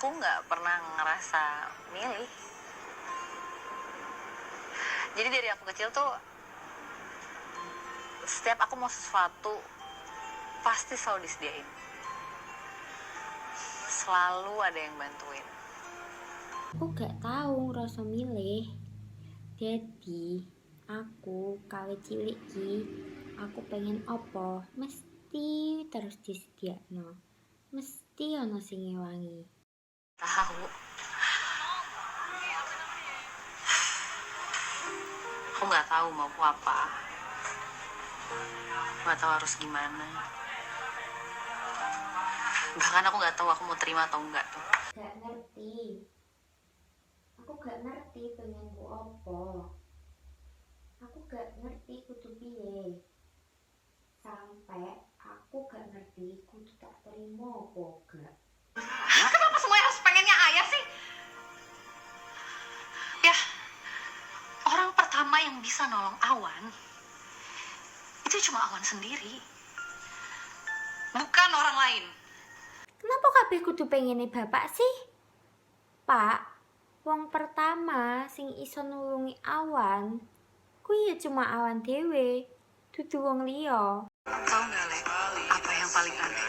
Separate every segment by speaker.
Speaker 1: aku nggak pernah ngerasa milih. Jadi dari aku kecil tuh, setiap aku mau sesuatu pasti selalu disediain, selalu ada yang bantuin.
Speaker 2: Aku gak tahu ngerasa milih. Jadi aku kawe cilik ki, aku pengen opo mesti terus disediakno. Mesti ana sing ngewangi.
Speaker 1: Tahu, aku nggak tahu mau apa, nggak tahu harus gimana. Bahkan aku nggak tahu aku mau terima atau enggak tuh.
Speaker 2: Gak ngerti. Aku gak ngerti pengenku opo. Aku gak ngerti kudu piye. Sampai aku gak ngerti kudu tak terima opo gak.
Speaker 1: Kenapa semuanya harus pengennya ayah sih? Ya, orang pertama yang bisa nolong Awan itu cuma Awan sendiri, bukan orang lain.
Speaker 2: Kenapa kabeh kudu pengene bapak sih? Pak, wong pertama sing iso nulungi Awan kuwi ya cuma Awan dhewe, dudu wong liya.
Speaker 1: Tahu nggak, Le, apa yang paling aneh?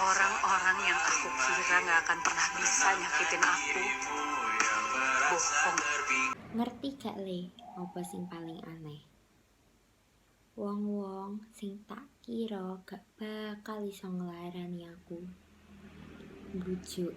Speaker 1: Orang-orang yang aku kira nggak akan pernah bisa nyakitin aku, bohong.
Speaker 2: Ngerti gak, Le, apa sing paling aneh? Wong-wong sing tak kira gak bakal iso nglarani aku, mbujuk